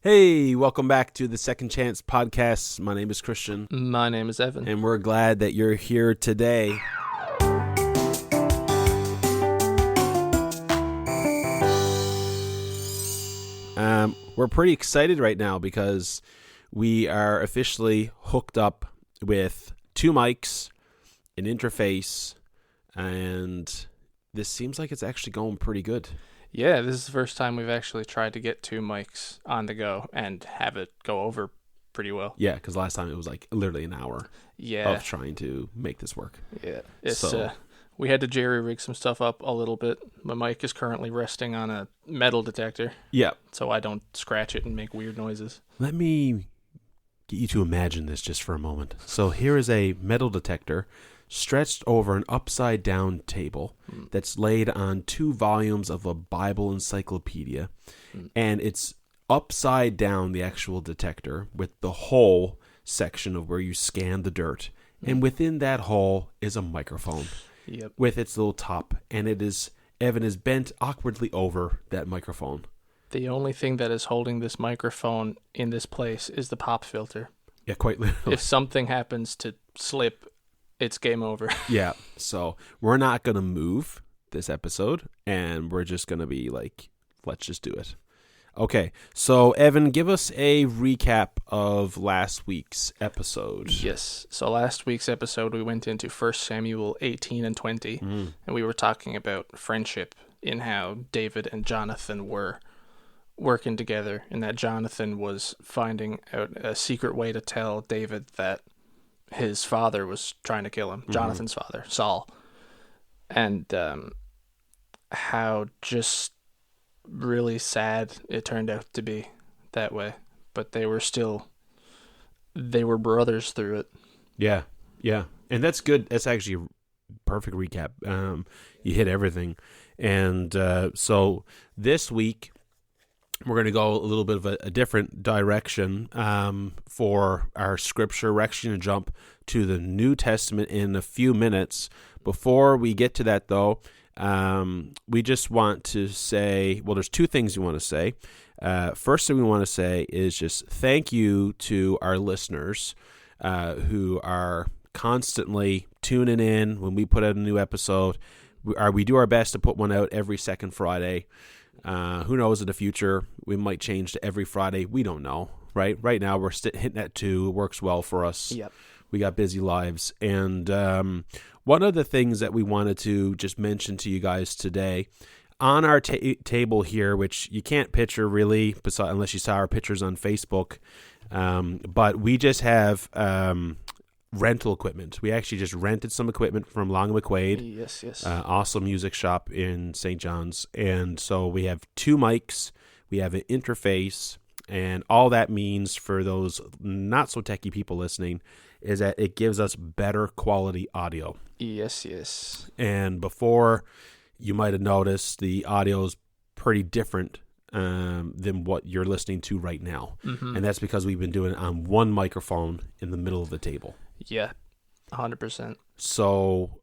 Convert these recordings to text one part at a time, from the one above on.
Hey, welcome back to the Second Chance Podcast. My name is Christian. My name is Evan. And we're glad that you're here today. We're pretty excited right now because we are officially hooked up with two mics, an interface, and this seems like it's actually going pretty good. Yeah, this is the first time we've actually tried to get two mics on the go and have it go over pretty well. Yeah, because last time it was like literally an hour of trying to make this work. Yeah, we had to jerry-rig some stuff up a little bit. My mic is currently resting on a metal detector. Yeah. So I don't scratch it and make weird noises. Let me get you to imagine this just for a moment. So here is a metal detector stretched over an upside-down table that's laid on 2 volumes of a Bible encyclopedia. And it's upside down, the actual detector, with the hole section of where you scan the dirt. And within that hole is a microphone. Yep. With its little top, and Evan is bent awkwardly over that microphone. The only thing that is holding this microphone in this place is the pop filter. Yeah, quite literally. If something happens to slip, it's game over. Yeah, so we're not going to move this episode, and we're just going to be like, let's just do it. Okay, so Evan, give us a recap of last week's episode. Yes, so last week's episode we went into 1 Samuel 18 and 20, and we were talking about friendship in how David and Jonathan were working together, and that Jonathan was finding out a secret way to tell David that his father was trying to kill him, Jonathan's father, Saul, and how just really sad it turned out to be that way, but they were brothers through it. Yeah, and that's good. That's actually a perfect recap. You hit everything. And so this week we're going to go a little bit of a different direction for our scripture. We're actually going to jump to the New Testament in a few minutes. Before we get to that, though, we just want to say, well, there's 2 things we want to say. First thing we want to say is just thank you to our listeners who are constantly tuning in when we put out a new episode. We do our best to put one out every second Friday. Who knows in the future, we might change to every Friday. We don't know, right? Right now, we're hitting at 2. It works well for us. Yep. We got busy lives. And one of the things that we wanted to just mention to you guys today, on our table here, which you can't picture really, unless you saw our pictures on Facebook, but we just have rental equipment. We actually just rented some equipment from Long and McQuaid. Yes. Awesome music shop in St. John's. And so we have 2 mics, we have an interface, and all that means for those not so techie people listening is that it gives us better quality audio. Yes. And before, you might have noticed the audio is pretty different than what you're listening to right now. And that's because we've been doing it on one microphone in the middle of the table. Yeah, 100%. So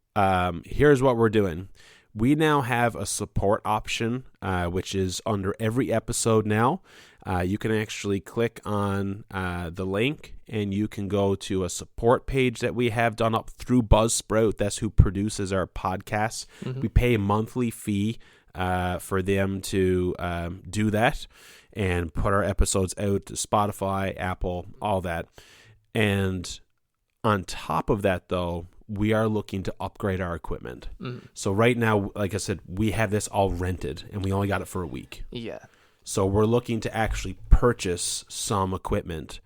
here's what we're doing. We now have a support option, which is under every episode now. You can actually click on the link, and you can go to a support page that we have done up through Buzzsprout. That's who produces our podcasts. We pay a monthly fee for them to do that and put our episodes out to Spotify, Apple, all that. And on top of that, though, we are looking to upgrade our equipment. So right now, like I said, we have this all rented, and we only got it for a week. Yeah. So we're looking to actually purchase some equipment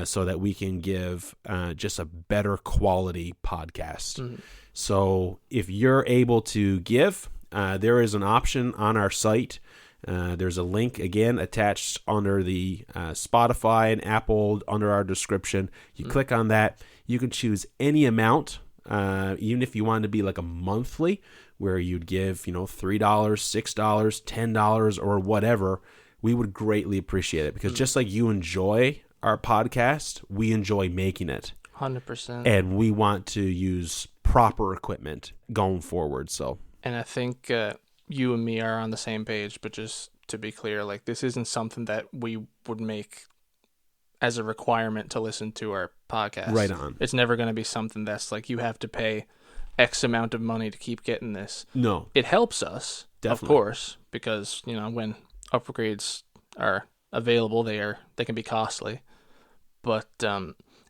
so that we can give just a better quality podcast. So if you're able to give, there is an option on our site. There's a link, again, attached under the Spotify and Apple under our description. You click on that. You can choose any amount, even if you wanted to be like a monthly, where you'd give, $3, $6, $10, or whatever. We would greatly appreciate it, because just like you enjoy our podcast, we enjoy making it. 100%. And we want to use proper equipment going forward. So, and I think you and me are on the same page, but just to be clear. Like, this isn't something that we would make as a requirement to listen to our podcast. Right on. It's never going to be something that's like, you have to pay X amount of money to keep getting this. No. It helps us, Definitely. of course, because, you know, when upgrades are available, they can be costly. But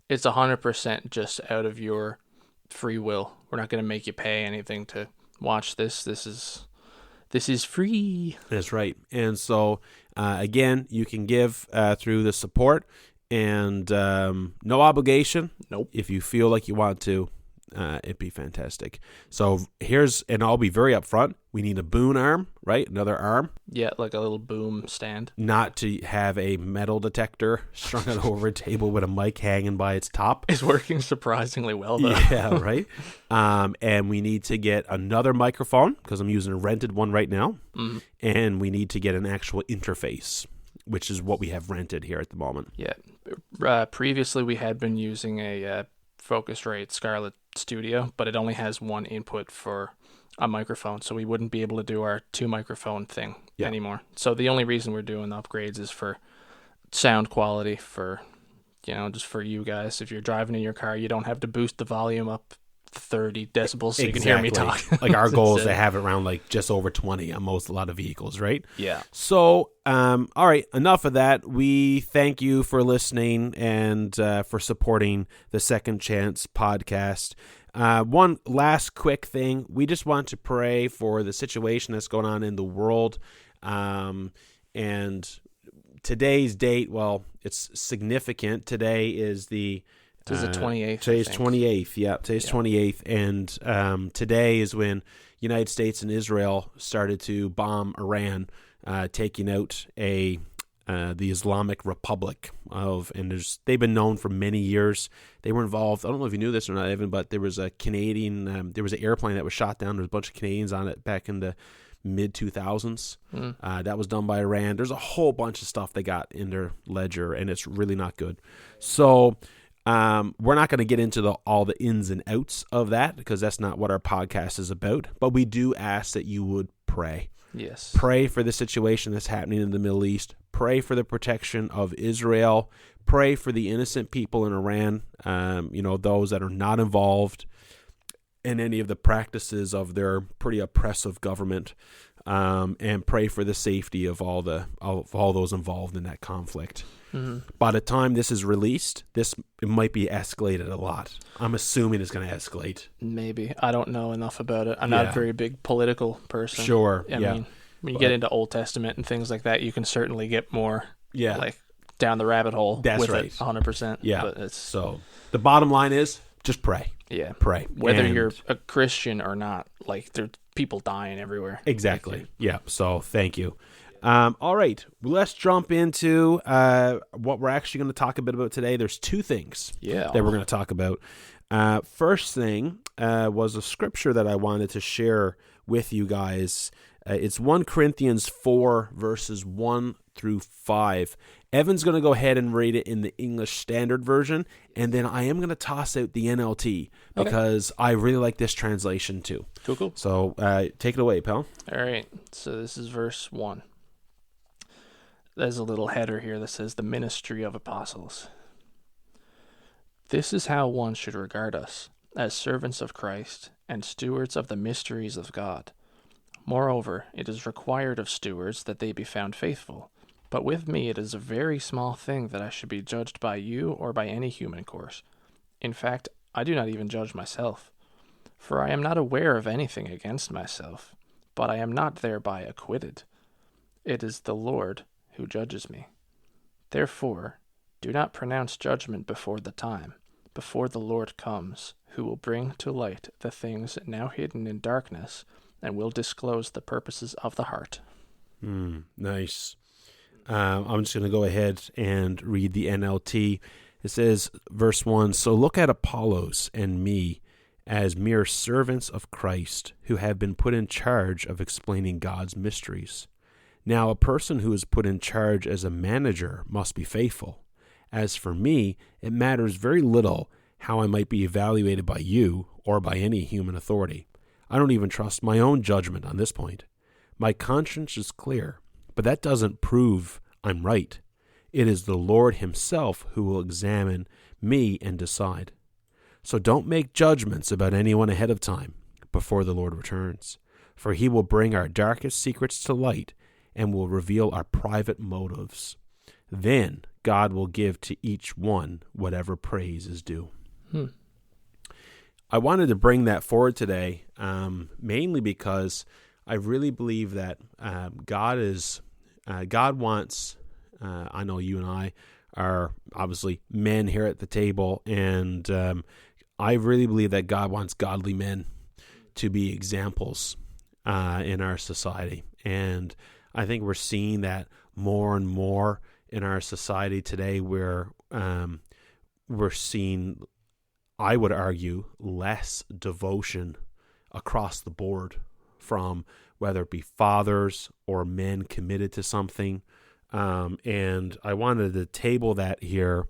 it's 100% just out of your free will. We're not going to make you pay anything to watch this. This is free. That's right. And so, again, you can give through the support, and no obligation. Nope. If you feel like you want to, it'd be fantastic. So and I'll be very upfront. We need a boom arm, right? Another arm. Yeah, like a little boom stand. Not to have a metal detector strung out over a table with a mic hanging by its top. It's working surprisingly well, though. Yeah, right. And we need to get another microphone, because I'm using a rented one right now. Mm-hmm. And we need to get an actual interface, which is what we have rented here at the moment. Yeah. Previously, we had been using a Focusrite Scarlett Studio, but it only has one input for a microphone, so we wouldn't be able to do our 2-microphone thing anymore. So the only reason we're doing the upgrades is for sound quality, for, you know, just for you guys. If you're driving in your car, you don't have to boost the volume up 30 decibels so you can hear me talk. Like, our goal is to have it around like just over 20 on a lot of vehicles, right? Yeah. So, all right, enough of that. We thank you for listening and for supporting the Second Chance podcast. One last quick thing. We just want to pray for the situation that's going on in the world. And today's date, well, it's significant. Today is the 28th. Today's 28th. Yeah, today's 28th. And today is when United States and Israel started to bomb Iran, taking out the Islamic Republic they've been known for many years. They were involved. I don't know if you knew this or not, Evan, but there was a Canadian. There was an airplane that was shot down. There was a bunch of Canadians on it back in the mid 2000s. That was done by Iran. There's a whole bunch of stuff they got in their ledger, and it's really not good. So we're not going to get into all the ins and outs of that, because that's not what our podcast is about. But we do ask that you would pray. Yes. Pray for the situation that's happening in the Middle East. Pray for the protection of Israel. Pray for the innocent people in Iran, those that are not involved in any of the practices of their pretty oppressive government, and pray for the safety of all those involved in that conflict. Mm-hmm. By the time this is released, it might be escalated a lot. I'm assuming it's going to escalate. Maybe. I don't know enough about it. I'm not a very big political person. Sure. I mean, when you get into Old Testament and things like that, you can certainly get more like down the rabbit hole. That's with right. It 100%. Yeah. But so the bottom line is just pray. Yeah. Pray. Whether you're a Christian or not, like, there's people dying everywhere. Exactly. Yeah. So thank you. All right. Let's jump into what we're actually going to talk a bit about today. There's two things that we're going to talk about. First thing was a scripture that I wanted to share with you guys. It's 1 Corinthians 4, verses 1 through 5. Evan's going to go ahead and read it in the English Standard Version, and then I am going to toss out the NLT because I really like this translation too. Cool. So take it away, pal. All right. So this is verse 1. There's a little header here that says the ministry of apostles. This is how one should regard us, as servants of Christ and stewards of the mysteries of God. Moreover, it is required of stewards that they be found faithful. But with me it is a very small thing that I should be judged by you or by any human course. In fact, I do not even judge myself. For I am not aware of anything against myself, but I am not thereby acquitted. It is the Lord who judges me. Therefore, do not pronounce judgment before the time, before the Lord comes, who will bring to light the things now hidden in darkness, and will disclose the purposes of the heart. Nice. I'm just going to go ahead and read the NLT. It says, verse 1, "So look at Apollos and me as mere servants of Christ, who have been put in charge of explaining God's mysteries. Now a person who is put in charge as a manager must be faithful. As for me, it matters very little how I might be evaluated by you or by any human authority. I don't even trust my own judgment on this point. My conscience is clear, but that doesn't prove I'm right. It is the Lord himself who will examine me and decide. So don't make judgments about anyone ahead of time before the Lord returns, for he will bring our darkest secrets to light and will reveal our private motives. Then God will give to each one whatever praise is due. I wanted to bring that forward today, mainly because I really believe that God wants, I know you and I are obviously men here at the table, and I really believe that God wants godly men to be examples in our society. And I think we're seeing that more and more in our society today, where we're seeing, I would argue, less devotion across the board from whether it be fathers or men committed to something. And I wanted to table that here,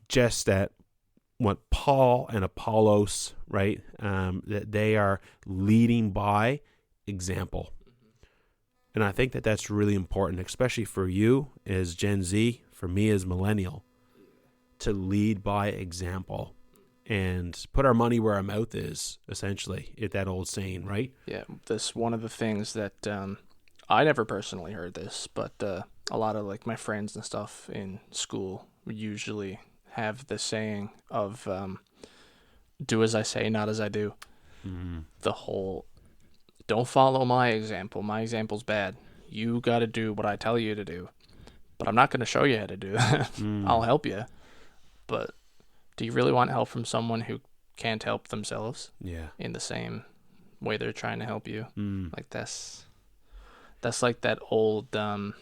just that what Paul and Apollos, right, that they are leading by example. And I think that that's really important, especially for you as Gen Z, for me as millennial, to lead by example and put our money where our mouth is, essentially, that old saying, right? Yeah, this one of the things that I never personally heard this, but a lot of like my friends and stuff in school usually have the saying of do as I say, not as I do. The whole, don't follow my example. My example's bad. You got to do what I tell you to do. But I'm not going to show you how to do that. I'll help you. But do you really want help from someone who can't help themselves? Yeah. In the same way they're trying to help you? Like that's like that old, one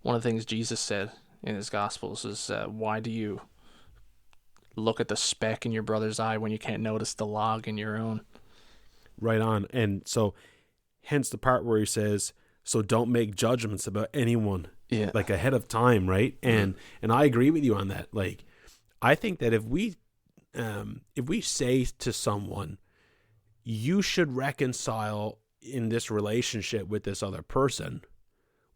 of the things Jesus said in his Gospels is, why do you look at the speck in your brother's eye when you can't notice the log in your own? Right on. And so hence the part where he says, so don't make judgments about anyone like ahead of time, right? And I agree with you on that. Like, I think that if we say to someone, you should reconcile in this relationship with this other person,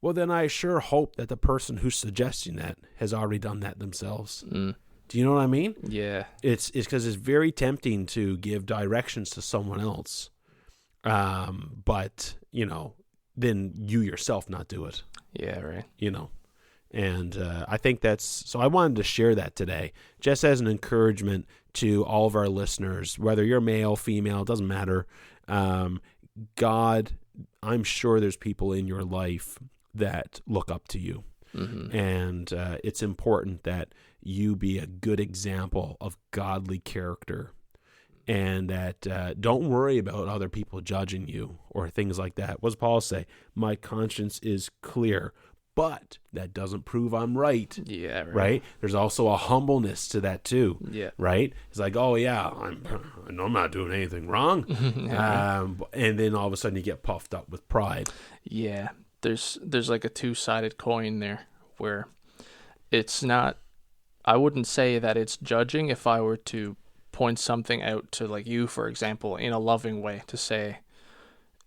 well, then I sure hope that the person who's suggesting that has already done that themselves. Do you know what I mean? Yeah. It's because it's very tempting to give directions to someone else, but, then you yourself not do it. Yeah, right. And I think so I wanted to share that today, just as an encouragement to all of our listeners, whether you're male, female, it doesn't matter. God, I'm sure there's people in your life that look up to you. And it's important that you be a good example of godly character, and that don't worry about other people judging you or things like that. What does Paul say? My conscience is clear, but that doesn't prove I'm right. Yeah, right. There's also a humbleness to that too. Yeah. Right. It's like, oh yeah, I know I'm not doing anything wrong. And then all of a sudden you get puffed up with pride. Yeah. There's like a two-sided coin there, where it's not, I wouldn't say that it's judging if I were to point something out to, like, you, for example, in a loving way, to say,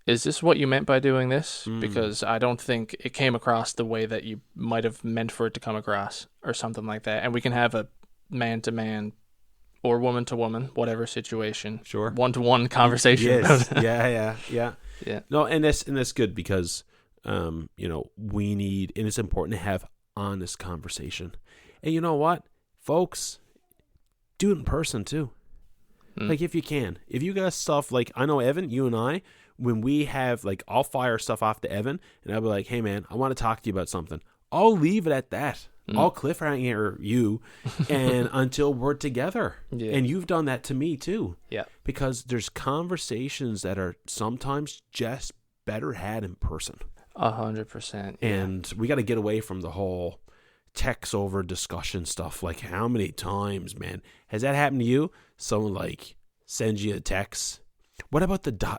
is this what you meant by doing this? Because I don't think it came across the way that you might have meant for it to come across, or something like that. And we can have a man-to-man or woman-to-woman, whatever situation. Sure. One-to-one conversation. Yes. Yeah. No, and that's good, because we need, and it's important to have honest conversation. And you know what, folks, do it in person too. Like, if you can, if you got stuff, like, I know Evan, you and I, when we have, like, I'll fire stuff off to Evan, and I'll be like, hey man, I want to talk to you about something. I'll leave it at that. I'll cliffhanger you and until we're together. Yeah. And you've done that to me too. Yeah. Because there's conversations that are sometimes just better had in person. 100%. Yeah. And we got to get away from the whole text over discussion stuff. Like, how many times, man, has that happened to you? Someone, like, sends you a text. What about the ... The ...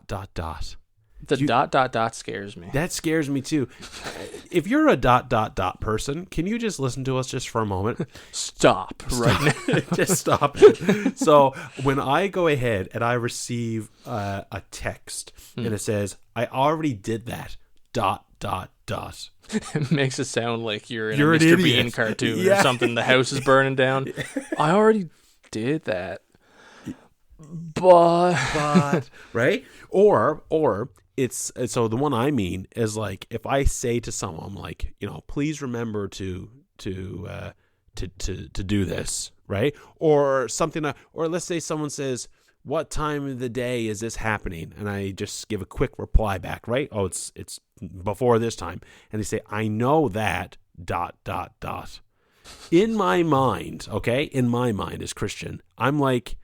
scares me. That scares me too. If you're a ... person, can you just listen to us just for a moment? Stop right now. Just stop. So when I go ahead and I receive a text and it says, I already did that ... dot. It makes it sound like you're in You're a an Mr. idiot. Bean cartoon Yeah. or something. The house is burning down. I already did that. But Right? Or it's so the one I mean is like if I say to someone like, please remember to do this, right? Or something, or let's say someone says, what time of the day is this happening? And I just give a quick reply back, right? Oh, it's before this time. And they say, I know that ... In my mind, okay? In my mind as Christian, I'm like,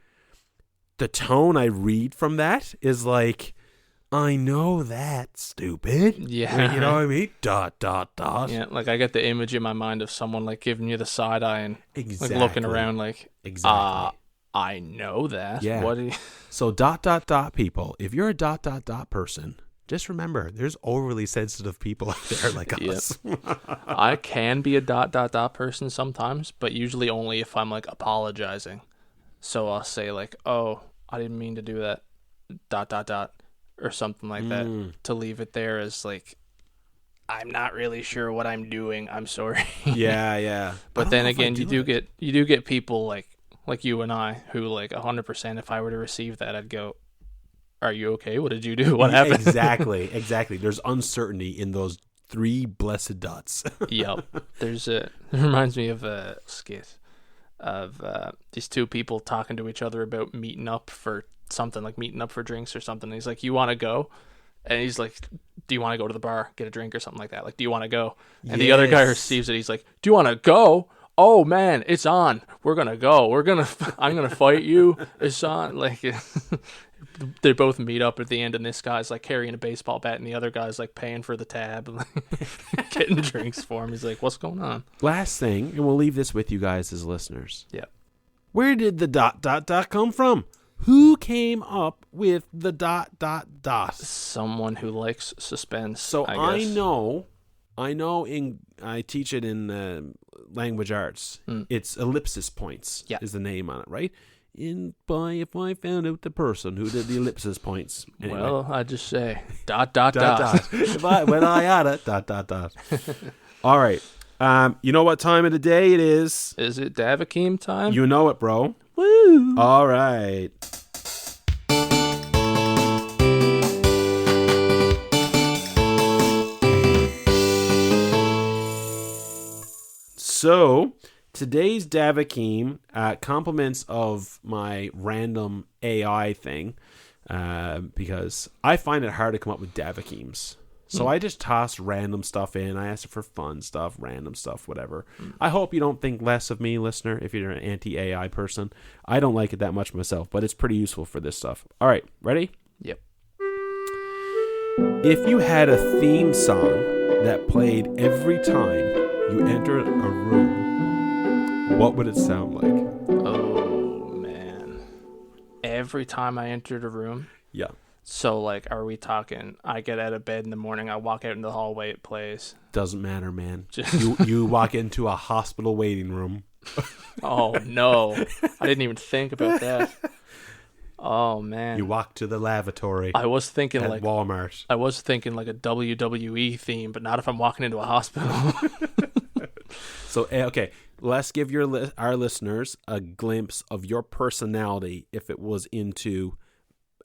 the tone I read from that is like, I know that, stupid. Yeah. You know what I mean? ... Yeah, like I get the image in my mind of someone like giving you the side eye and Exactly. like looking around like, Exactly. I know that. Yeah. What do you... So ... people, if you're a ... person, just remember there's overly sensitive people out there like us. I can be a ... person sometimes, but usually only if I'm like apologizing. So I'll say like, oh, I didn't mean to do that ... or something like that, to leave it there as like, I'm not really sure what I'm doing. I'm sorry. Yeah. But then again, you do get people like you and I who like 100%. If I were to receive that, I'd go, "Are you okay? What did you do? What happened?" Exactly. There's uncertainty in those 3 blessed dots. Yep. It reminds me of a skit of these 2 people talking to each other about meeting up for something, like meeting up for drinks or something. And he's like, you want to go? And he's like, do you want to go to the bar, get a drink or something like that? Like, do you want to go? And the other guy receives it. He's like, do you want to go? Oh man, it's on. We're going to go. I'm going to fight you. It's on. Like, they both meet up at the end, and this guy's like carrying a baseball bat, and the other guy's like paying for the tab and like, getting drinks for him. He's like, what's going on? Last thing, and we'll leave this with you guys as listeners. Yeah. Where did the ... come from? Who came up with the ... Someone who likes suspense. So I guess. I teach it in language arts. It's ellipsis points is the name on it, right? If I found out the person who did the ellipsis points. Anyway. Well, I just say ... When I had it ... All right. You know what time of the day it is? Is it Davakeem time? You know it, bro. Woo! All right. So, today's Davakeem, compliments of my random AI thing, because I find it hard to come up with Davakeems. So I just toss random stuff in. I ask it for fun stuff, random stuff, whatever. I hope you don't think less of me, listener, if you're an anti-AI person. I don't like it that much myself, but it's pretty useful for this stuff. All right, ready? Yep. If you had a theme song that played every time you entered a room, what would it sound like? Oh, man. Every time I entered a room? Yeah. So, like, are we talking, I get out of bed in the morning, I walk out into the hallway, it plays? Doesn't matter, man. You walk into a hospital waiting room. Oh, no. I didn't even think about that. Oh, man. You walk to the lavatory. I was thinking at like Walmart. I was thinking like a WWE theme, but not if I'm walking into a hospital. So, okay, let's give our listeners a glimpse of your personality if it was into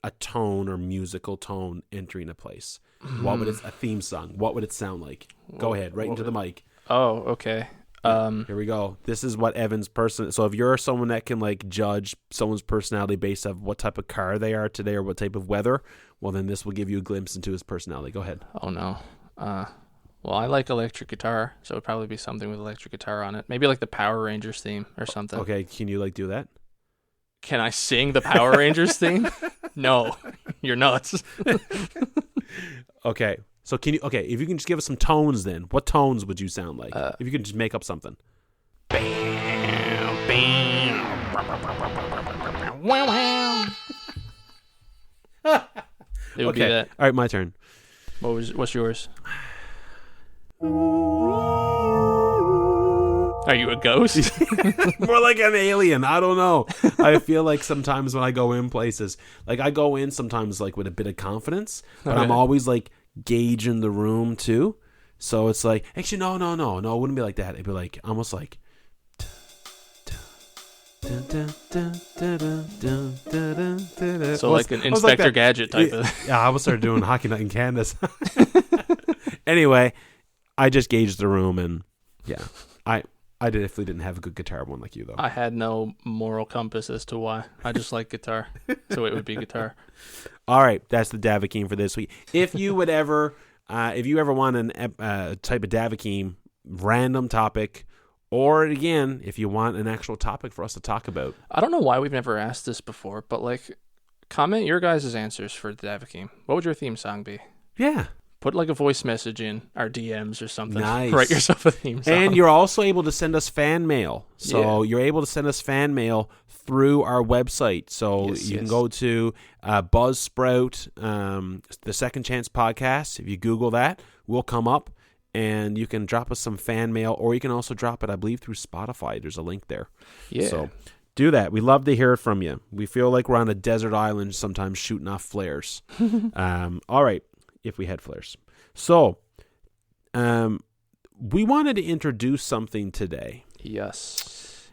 a tone or musical tone entering a place. What would a theme song? What would it sound like? Go ahead, right into the mic. Oh, okay. Here we go. This is what Evan's person. So if you're someone that can like judge someone's personality based on what type of car they are today or what type of weather, well then this will give you a glimpse into his personality. Go ahead. Oh no. Well, I like electric guitar, so it'd probably be something with electric guitar on it. Maybe like the Power Rangers theme or something. Okay, can you like do that? Can I sing the Power Rangers theme? No, you're nuts. Okay. So if you can just give us some tones then. What tones would you sound like? If you can just make up something. It would be that. All right, my turn. What's yours? Are you a ghost? More like an alien. I don't know. I feel like sometimes when I go in places, like I go in sometimes like with a bit of confidence, but I'm always like gauging the room too. So it's like, actually, no, it wouldn't be like that. It'd be like almost like. So like an Inspector Gadget type of. Yeah, I almost started doing Hockey Night in Candace. Anyway, I just gauged the room, and yeah, I definitely didn't have a good guitar one like you though. I had no moral compass as to why. I just like guitar, so it would be guitar. All right, that's the Davakeem for this week. If you would ever, if you ever want an type of Davakeem random topic, or again, if you want an actual topic for us to talk about, I don't know why we've never asked this before, but like, comment your guys' answers for the Davakeem. What would your theme song be? yeah. Put like a voice message in our DMs or something. Nice. Write yourself a theme song. And you're also able to send us fan mail. So Yeah. you're able to send us fan mail through our website. So you can go to Buzzsprout, the Second Chance Podcast. If you Google that, we'll come up and you can drop us some fan mail, or you can also drop it, I believe, through Spotify. There's a link there. Yeah. So do that. We love to hear from you. We feel like we're on a desert island sometimes shooting off flares. All right. If we had flares. So, we wanted to introduce something today. Yes.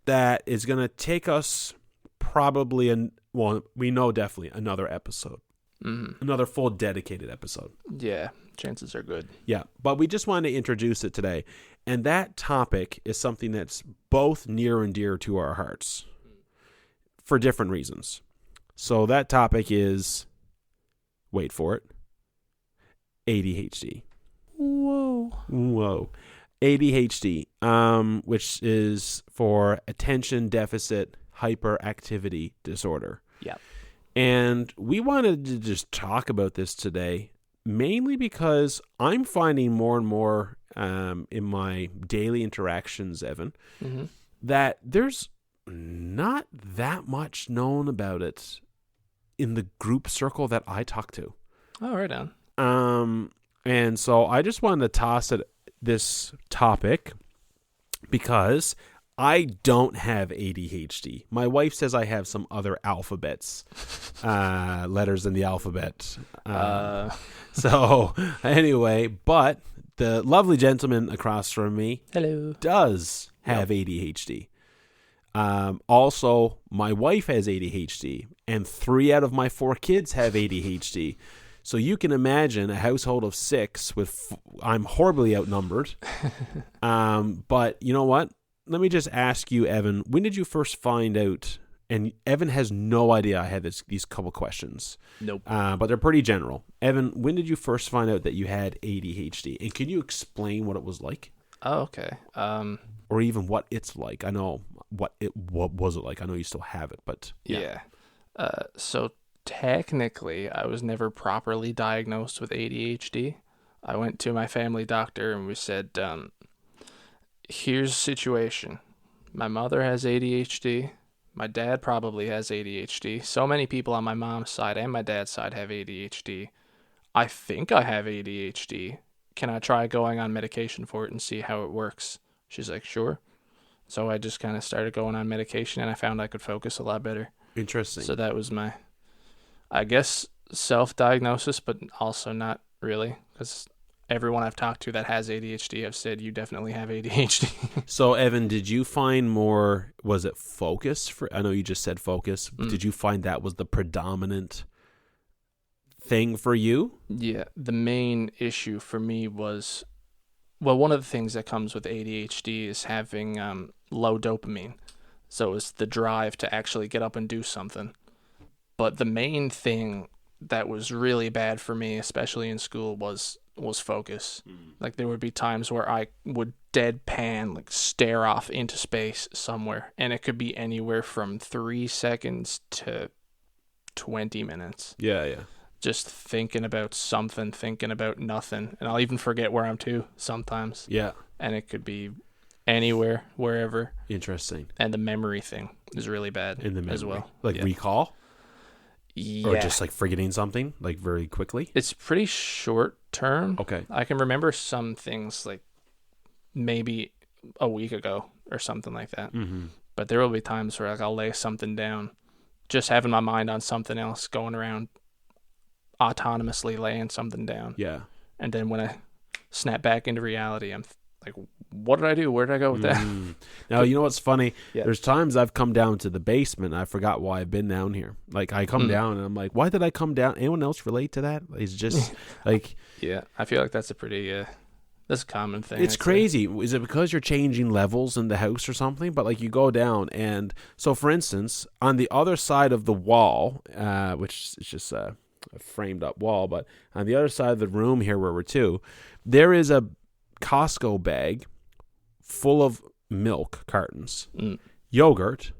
That is going to take us probably, we know definitely another episode. Mm-hmm. Another full dedicated episode. Yeah, chances are good. Yeah, but we just wanted to introduce it today. And that topic is something that's both near and dear to our hearts for different reasons. So that topic is, wait for it, ADHD. Whoa. ADHD, which is for attention deficit hyperactivity disorder. Yeah. And we wanted to just talk about this today, mainly because I'm finding more and more in my daily interactions, Evan, that there's not that much known about it in the group circle that I talk to. Oh, right on. And so I just wanted to toss at this topic because I don't have ADHD. My wife says I have some other alphabets, letters in the alphabet. So anyway, but the lovely gentleman across from me does have ADHD. Also, my wife has ADHD, and 3 out of my 4 kids have ADHD. So you can imagine a household of 6 with, I'm horribly outnumbered. But you know what? Let me just ask you, Evan, when did you first find out? And Evan has no idea I had these couple questions. Nope. But they're pretty general. Evan, when did you first find out that you had ADHD? And can you explain what it was like? Oh, okay. Or even what it's like? I know what was it like? I know you still have it, but yeah. So technically, I was never properly diagnosed with ADHD. I went to my family doctor and we said, here's the situation. My mother has ADHD. My dad probably has ADHD. So many people on my mom's side and my dad's side have ADHD. I think I have ADHD. Can I try going on medication for it and see how it works? She's like, sure. So I just kind of started going on medication and I found I could focus a lot better. Interesting. So that was my, I guess, self-diagnosis, but also not really, because everyone I've talked to that has ADHD have said you definitely have ADHD. So, Evan, did you find more, was it focus? I know you just said focus. Did you find that was the predominant thing for you? Yeah, the main issue for me was, well, one of the things that comes with ADHD is having low dopamine. So it's the drive to actually get up and do something. But the main thing that was really bad for me, especially in school, was focus. Like there would be times where I would deadpan, like stare off into space somewhere, and it could be anywhere from 3 seconds to 20 minutes. Yeah. Just thinking about something, thinking about nothing, and I'll even forget where I'm to sometimes. Yeah. And it could be anywhere, wherever. Interesting. And the memory thing is really bad In the memory. as well. Like recall? Yeah. Or just like forgetting something, like very quickly? It's pretty short term. Okay. I can remember some things like maybe a week ago or something like that. Mm-hmm. But there will be times where like I'll lay something down, just having my mind on something else, going around autonomously laying something down. Yeah. And then when I snap back into reality, I'm like, what did I do? Where did I go with that? Now, you know what's funny? Yeah. There's times I've come down to the basement and I forgot why I've been down here. Like, I come down and I'm like, why did I come down? Anyone else relate to that? It's just like... Yeah, I feel like that's a pretty... that's a common thing. It's I'd say. crazy. Is it because you're changing levels in the house or something? But like you go down and... So, for instance, on the other side of the wall, which is just a framed up wall, but on the other side of the room here where we're two, there is a Costco bag full of milk cartons, yogurt,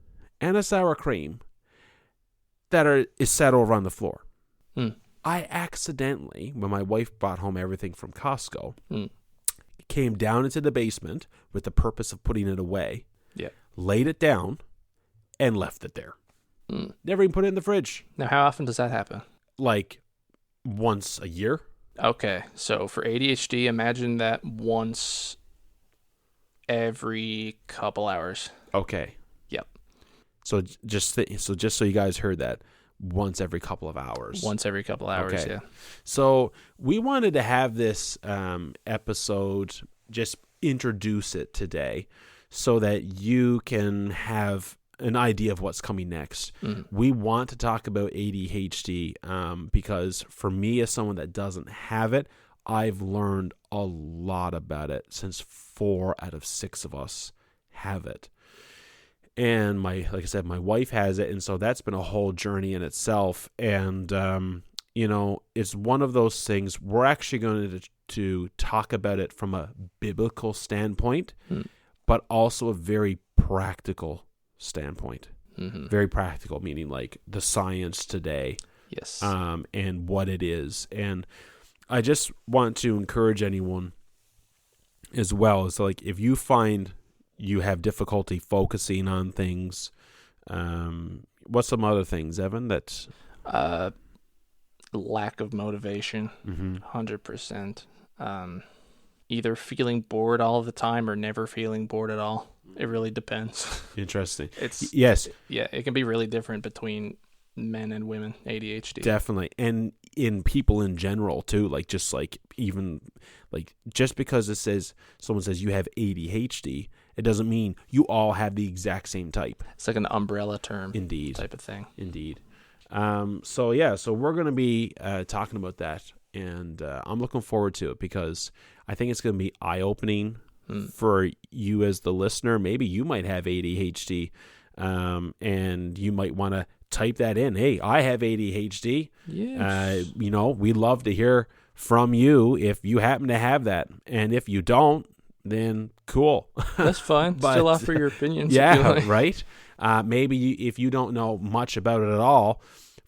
and a sour cream that is set over on the floor. I accidentally, when my wife brought home everything from Costco, came down into the basement with the purpose of putting it away, laid it down, and left it there. Never even put it in the fridge. Now, how often does that happen? Like once a year. Okay, so for ADHD, imagine that once every couple hours. Okay. Yep. So just so you guys heard that, once every couple of hours. Once every couple hours, Okay. yeah. So we wanted to have this episode, just introduce it today so that you can have an idea of what's coming next. We want to talk about ADHD because for me, as someone that doesn't have it, I've learned a lot about it since 4 out of 6 of us have it. And like I said, my wife has it, and so that's been a whole journey in itself. And it's one of those things. We're actually going to talk about it from a biblical standpoint, but also a very practical standpoint. Very practical, meaning like the science today. Yes. And what it is. And I just want to encourage anyone as well. It's like if you find you have difficulty focusing on things, what's some other things, Evan, that... lack of motivation, 100%. Either feeling bored all the time or never feeling bored at all. It really depends. Interesting. Yes. Yeah, it can be really different between men and women, ADHD. Definitely. And in people in general too, like just like even like just because someone says you have ADHD, it doesn't mean you all have the exact same type. It's like an umbrella term. Indeed. Type of thing. Indeed. So we're going to be talking about that, and I'm looking forward to it because I think it's going to be eye-opening for you as the listener. Maybe you might have ADHD, and you might want to type that in. Hey, I have ADHD. Yes. We'd love to hear from you if you happen to have that, and if you don't, then cool. That's fine. But, still offer your opinions. Yeah, right? Maybe if you don't know much about it at all.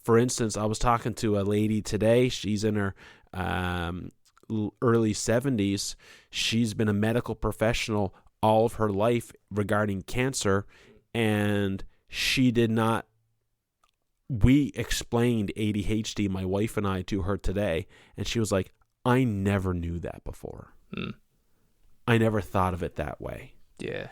For instance, I was talking to a lady today. She's in her early 70s. She's been a medical professional all of her life regarding cancer, and she did not... We explained ADHD, my wife and I, to her today, and she was like, I never knew that before. I never thought of it that way. Yeah.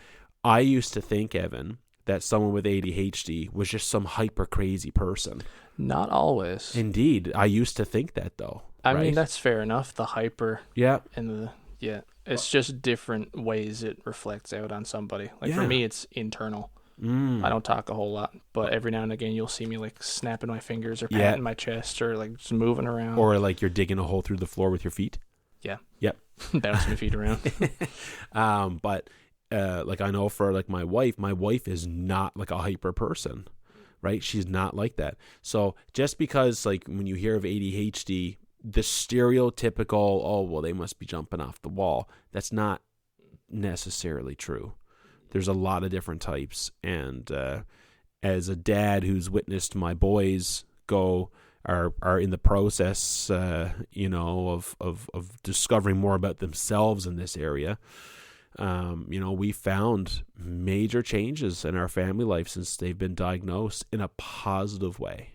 I used to think, Evan, that someone with ADHD was just some hyper crazy person. Not always. Indeed. I used to think that, though. I mean, that's fair enough. The hyper. Yeah. And it's just different ways it reflects out on somebody. Like for me, it's internal. I don't talk a whole lot, but every now and again you'll see me like snapping my fingers or patting my chest or like just moving around. Or like you're digging a hole through the floor with your feet. Yeah. Yep. Bouncing my feet around. But like I know for like my wife is not like a hyper person, right? She's not like that. So just because like when you hear of ADHD, the stereotypical, oh, well, they must be jumping off the wall. That's not necessarily true. There's a lot of different types. And as a dad who's witnessed my boys are in the process, of discovering more about themselves in this area, we found major changes in our family life since they've been diagnosed in a positive way.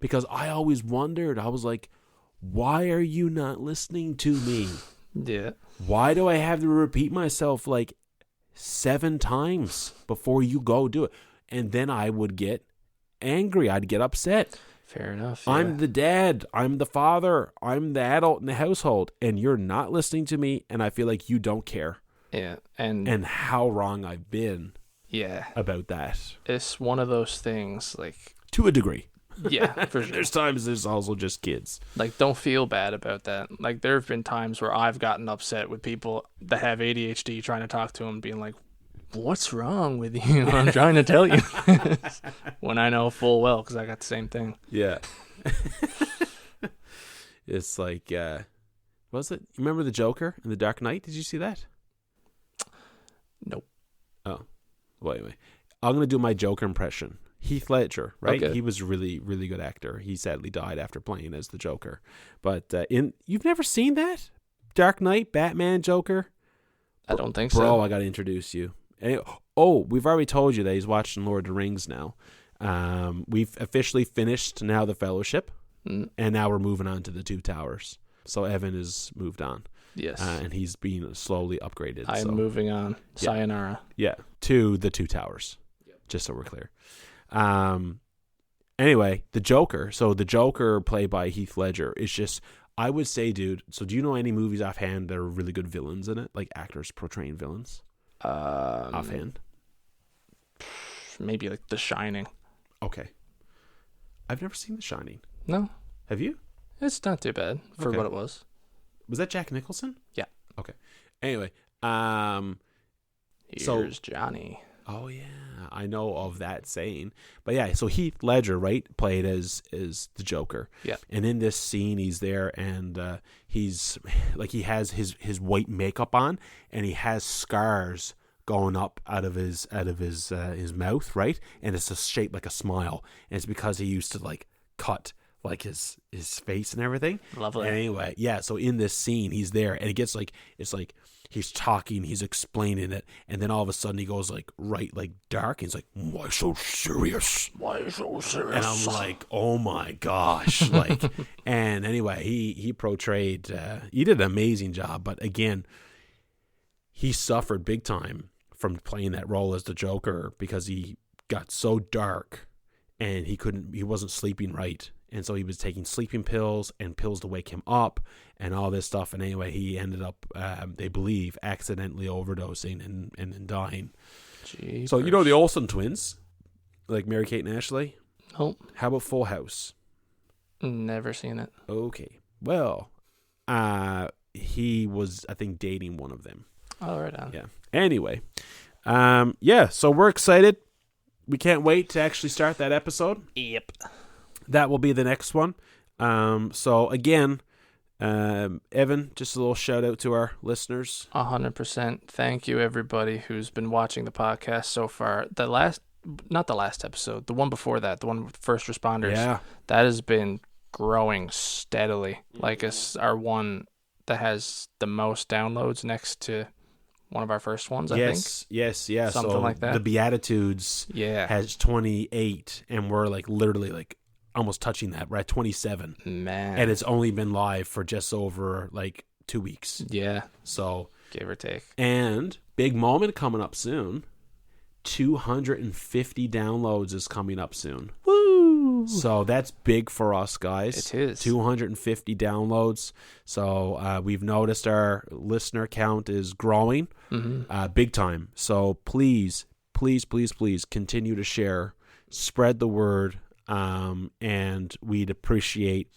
Because I always wondered, I was like, why are you not listening to me? Yeah. Why do I have to repeat myself like 7 times before you go do it? And then I would get angry. I'd get upset. Fair enough. Yeah. I'm the dad. I'm the father. I'm the adult in the household. And you're not listening to me. And I feel like you don't care. Yeah. And how wrong I've been yeah, about that. it's one of those things, like, To a degree. yeah, for sure. There's times there's also just kids. Like, don't feel bad about that. Like, there have been times where I've gotten upset with people that have ADHD trying to talk to them, being like, what's wrong with you? I'm trying to tell you. When I know full well, because I got the same thing. Yeah. It's like, what was it? You remember the Joker in The Dark Knight? Did you see that? Nope. Oh. Well, anyway. I'm going to do my Joker impression. Heath Ledger, right? Okay. He was a really, really good actor. He sadly died after playing as the Joker. But you've never seen that? Dark Knight, Batman, Joker? I don't think Bro, so. I got to introduce you. We've already told you that he's watching Lord of the Rings now. We've officially finished now the Fellowship, and now we're moving on to the Two Towers. So Evan has moved on. Yes. And he's being slowly upgraded. I'm moving on. Sayonara. Yeah, to the Two Towers, just so we're clear. Anyway, the Joker. So the Joker, played by Heath Ledger, is just, I would say, dude, so do you know any movies offhand that are really good villains in it? Like actors portraying villains? Offhand? Maybe like The Shining. Okay. I've never seen The Shining. No. Have you? It's not too bad for what it was. Was that Jack Nicholson? Yeah. Okay. Anyway, Here's Johnny. Oh yeah, I know of that saying. But yeah, so Heath Ledger, right, played as the Joker. Yeah. And in this scene, he's there, and he's like, he has his white makeup on, and he has scars going up out of his mouth, right? And it's just shaped like a smile, and it's because he used to like cut like his face and everything. Lovely. And anyway, yeah. So in this scene, he's there, and it gets like, it's like he's talking, he's explaining it, and then all of a sudden he goes like dark, and he's like, "Why so serious? Why so serious?" And I'm like, "Oh my gosh!" Like, and anyway, he portrayed, he did an amazing job, but again, he suffered big time from playing that role as the Joker because he got so dark, and he wasn't sleeping right. And so he was taking sleeping pills and pills to wake him up and all this stuff. And anyway, he ended up, they believe, accidentally overdosing and dying. Jeepers. So, you know the Olsen twins, like Mary-Kate and Ashley? Nope. How about Full House? Never seen it. Okay. Well, he was, I think, dating one of them. Oh, right on. Yeah. Anyway, so we're excited. We can't wait to actually start that episode. Yep. That will be the next one. So again, Evan, just a little shout out to our listeners. 100%. Thank you, everybody who's been watching the podcast so far. Not the last episode, the one before that, the one with first responders. Yeah. That has been growing steadily. Like, it's our one that has the most downloads next to one of our first ones, I think. Yes, yeah. Something like that. The Beatitudes has 28, and we're like literally like almost touching that. We're at 27. Man. And it's only been live for just over like 2 weeks. Yeah. So, give or take. And big moment coming up soon. 250 downloads is coming up soon. Woo! So that's big for us, guys. It is. 250 downloads. So we've noticed our listener count is growing big time. So please continue to share, spread the word, and we'd appreciate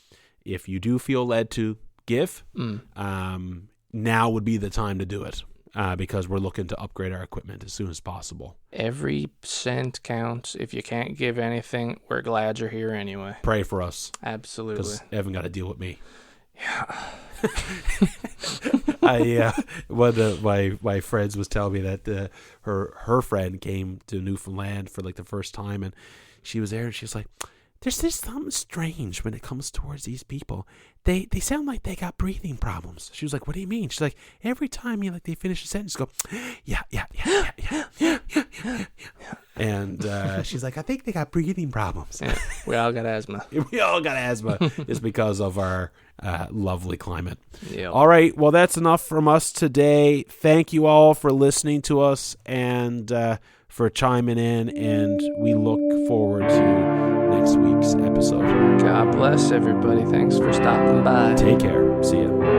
if you do feel led to give. Now would be the time to do it. Because we're looking to upgrade our equipment as soon as possible. Every cent counts. If you can't give anything, we're glad you're here anyway. Pray for us. Absolutely. Because Evan got to deal with me. Yeah. One of my friends was telling me that her friend came to Newfoundland for like the first time, and she was there, and she was like, there's something strange when it comes towards these people. They sound like they got breathing problems. She was like, what do you mean? She's like, every time they finish a sentence, go, yeah. And she's like, I think they got breathing problems. Yeah, we all got asthma. We all got asthma. It's because of our lovely climate. Yep. All right. Well, that's enough from us today. Thank you all for listening to us. And for chiming in, and we look forward to next week's episode. God bless everybody. Thanks for stopping by. Take care. See ya.